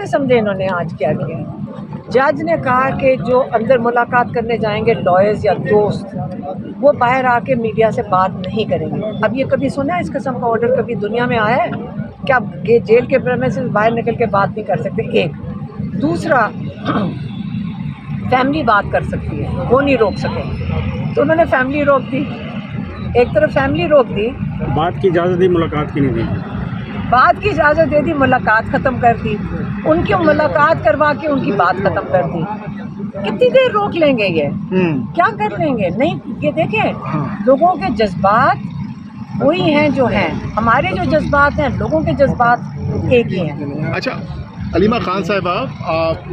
سمجھے انہوں نے آج کیا کیا؟ جج نے کہا کہ جو اندر ملاقات کرنے جائیں گے لائرز یا دوست، وہ باہر آ کے میڈیا سے بات نہیں کریں گے۔ اب یہ کبھی سنا ہے اس قسم کا آرڈر کبھی دنیا میں آیا ہے کہ آپ جیل کے پریمیسز باہر نکل کے بات نہیں کر سکتے؟ ایک دوسرا، فیملی بات کر سکتی ہے، وہ نہیں روک سکے، تو انہوں نے فیملی روک دی، ایک طرف فیملی روک دی، بات کی اجازت دی، ملاقات کی نہیں دی، بات کی اجازت دے دی، ملاقات ختم کر دی، ان کی ملاقات کروا کے ان کی بات ختم کر دی۔ کتنی دیر روک لیں گے؟ یہ کیا کر لیں گے؟ نہیں، یہ دیکھیں لوگوں کے جذبات وہی ہیں جو ہیں، ہمارے جو جذبات ہیں لوگوں کے جذبات ایک ہی ہیں۔ اچھا علیمہ خان صاحبہ،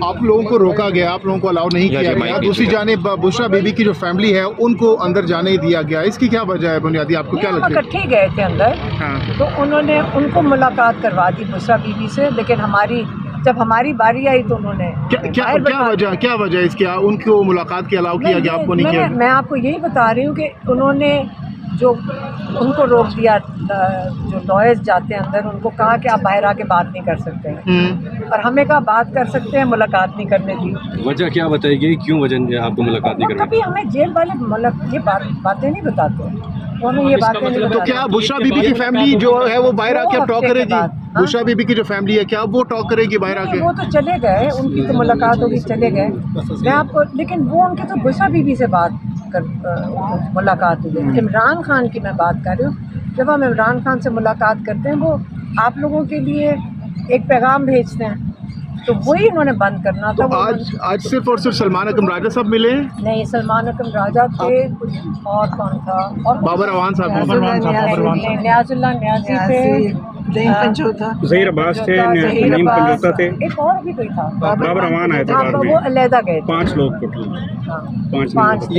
آپ لوگوں کو روکا گیا، آپ لوگوں کو الاؤ نہیں کیا گیا، دوسری جانب بشریٰ بی بی کی جو فیملی ہے ان کو اندر جانے دیا گیا، اس کی کیا وجہ ہے بنیادی؟ آپ کو کیا لگتا ہے؟ اکٹھے گئے تھے اندر، تو انہوں نے ان کو ملاقات کروا دی بشریٰ بی بی سے، لیکن جب ہماری باری آئی تو انہوں نے کیا وجہ ہے اس کی؟ ان کو ملاقات کے الاؤ کیا گیا، آپ کو نہیں کیا گیا؟ میں آپ کو یہی بتا رہی ہوں کہ انہوں نے جو ان کو روک دیا، جو لائرز جاتے ہیں اندر، ان کو کہا کہ آپ باہر آ کے بات نہیں کر سکتے ہیں، اور ہمیں کہا بات کر سکتے ہیں، ملاقات نہیں کرنے دی۔ وجہ کیا بتائے گی؟ کیوں وجہ آپ کو ملاقات نہیں کرنے؟ کبھی ہمیں جیل والے یہ باتیں نہیں بتاتے، وہ ہمیں یہ باتیں نہیں تو بتاتے۔ کیا بشریٰ بی بی کی فیملی جو ہے وہ باہر آ کے اب ٹاک کرے گی؟ بشریٰ بی بی کی جو فیملی ہے کیا وہ ٹاک کرے گی باہر آ کے؟ وہ تو چلے گئے، ان کی تو ملاقات ہوگی، چلے گئے۔ میں آپ کو، لیکن وہ ان کے تو بشریٰ بی بی سے ملاقات ہوئی۔ عمران خان کی میں بات کر رہی ہوں، جب ہم عمران خان سے ملاقات کرتے ہیں وہ آپ لوگوں کے لیے ایک پیغام بھیجتے ہیں، تو وہی انہوں نے بند کرنا تھا۔ تو آج صرف اور صرف سلمان اکرم راجہ صاحب ملے ہیں؟ نہیں، سلمان اکرم راجہ تھے، اور کون تھا؟ اور بابر اعوان صاحب، نیاز اللہ نیازی تھے، ظہیر عباس تھے، نعیم پنجوتا تھے، ایک اور بھی کوئی تھا، بابر اعوان آئے تھے بعد میں، وہ علیحدہ گئے تھے۔ 5 لوگ ٹوٹل، 5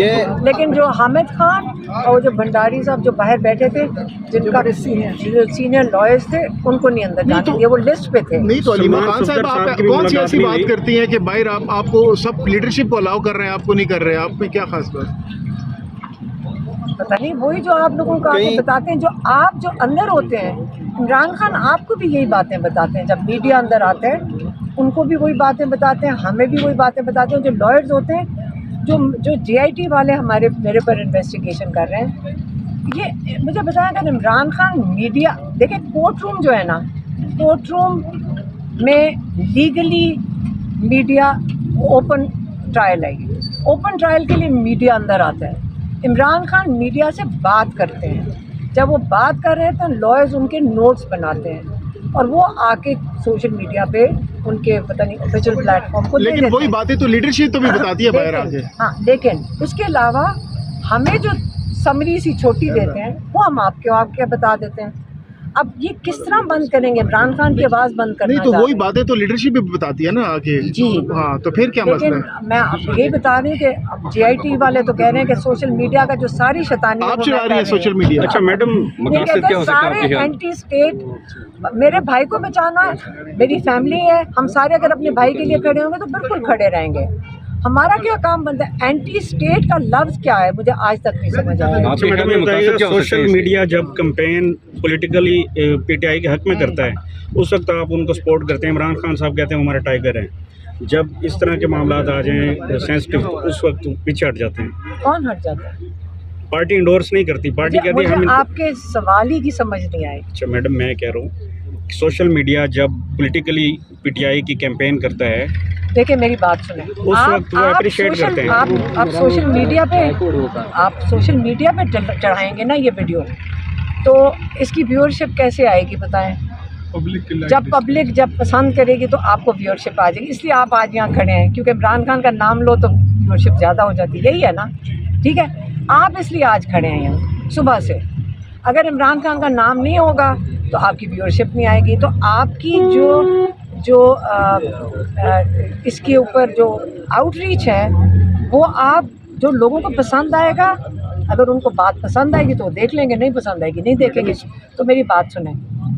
لیکن جو حامد خان اور جو بھنڈاری صاحب جو باہر بیٹھے تھے، جن کا سینئر لائرز تھے، ان کو نہیں اندر جانے دیا، وہ لسٹ پہ تھے۔ نہیں تو علیمہ خان صاحب آپ کون سی ایسی بات کرتی ہیں کہ باہر آپ کو سب لیڈرشپ کو الاؤ کر رہے ہیں، آپ کو نہیں کر رہے؟ آپ کی کیا خاص بات؟ پتہ نہیں، وہی جو آپ لوگوں کو آگے بتاتے ہیں، جو آپ جو اندر ہوتے ہیں۔ عمران خان آپ کو بھی یہی باتیں بتاتے ہیں، جب میڈیا اندر آتے ہیں ان کو بھی وہی باتیں بتاتے ہیں، ہمیں بھی وہی باتیں بتاتے ہیں۔ جو لائرز ہوتے ہیں، جو جے آئی ٹی والے میرے پر انویسٹیگیشن کر رہے ہیں، یہ مجھے بتایا کہ عمران خان میڈیا، دیکھیں کورٹ روم جو ہے نا، کورٹ روم میں لیگلی میڈیا اوپن ٹرائل ہے، اوپن ٹرائل کے لیے میڈیا اندر آتا ہے۔ عمران خان میڈیا سے بات کرتے ہیں، جب وہ بات کر رہے ہیں تو لائرز ان کے نوٹس بناتے ہیں، اور وہ آ کے سوشل میڈیا پہ ان کے پتہ نہیں آفیشیل پلیٹ فارم کو، لیکن وہی باتیں تو لیڈرشپ تو بھی بتاتی ہے باہر آ کے۔ ہاں، لیکن اس کے علاوہ ہمیں جو سمری سی چھوٹی دیتے ہیں وہ ہم آپ کے بتا دیتے ہیں۔ اب یہ کس طرح بند کریں گے؟ عمران خان کی آواز بند کرنا نہیں تو وہی چاہتے ہیں۔ باتیں تو لیڈرشپ بھی بتاتی ہے نا آگے۔ جی ہاں، تو پھر کیا مسئلہ لیکن ہے؟ میں یہی بتا رہی ہوں کہ اب جے آئی ٹی والے تو کہہ رہے ہیں کہ سوشل میڈیا کا جو ساری شیطانی آپ چلا رہی ہیں سوشل میڈیا۔ اچھا میڈم، مقاصد کیا ہو سکتا ہے آپ کے سارے خیال؟ اینٹی اسٹیٹ، میرے بھائی کو بچانا ہے، میری فیملی ہے، ہم سارے اگر اپنے بھائی کے لیے کھڑے ہوں گے تو بالکل کھڑے رہیں گے۔ ہمارا کیا کام بنتا ہے؟ اینٹی اسٹیٹ کا لفظ کیا ہے مجھے آج تک نہیں سمجھ آیا۔ آپ کے خیال میں مقاصد کیا ہو سکتا ہے؟ سوشل میڈیا جب campaign politically P T I کے حق میں کرتا ہے، اس وقت آپ ان کو سپورٹ کرتے ہیں، عمران خان صاحب کہتے ہیں وہ ہمارے ٹائیگر ہیں، جب اس طرح کے معاملات آ جائیں سینسٹیو تو اس وقت پیچھے ہٹ جاتے ہیں۔ کون ہٹ جاتا ہے؟ پارٹی انڈورس نہیں کرتی، پارٹی کہتی ہے مجھے ہم۔ آپ کے سوال ہی کی سمجھ نہیں آئی۔ اچھا میڈم، میں کہہ رہا ہوں سوشل میڈیا جب پولیٹیکلی پی ٹی آئی کی کیمپین کرتا ہے، دیکھیں میری بات سنیں، اس وقت وہ اپریشیٹ کرتے ہیں۔ آپ سوشل میڈیا پہ چڑھائیں گے نا یہ ویڈیو، تو اس کی ویورشپ کیسے آئے گی بتائیں؟ جب پسند کرے گی تو آپ کو ویورشپ آ جائے گی، اس لیے آپ آج یہاں کھڑے ہیں کیونکہ عمران خان کا نام لو تو ویورشپ زیادہ ہو جاتی ہے، یہی ہے نا؟ ٹھیک ہے، آپ اس لیے آج کھڑے ہیں یہاں صبح سے۔ اگر عمران خان کا نام نہیں ہوگا تو آپ کی ویورشپ نہیں آئے گی، تو آپ کی جو اس کے اوپر جو آؤٹ ریچ ہے وہ آپ جو لوگوں کو پسند آئے گا، اگر ان کو بات پسند آئے گی تو وہ دیکھ لیں گے، نہیں پسند آئے گی نہیں دیکھیں گے۔ تو میری بات سنیں،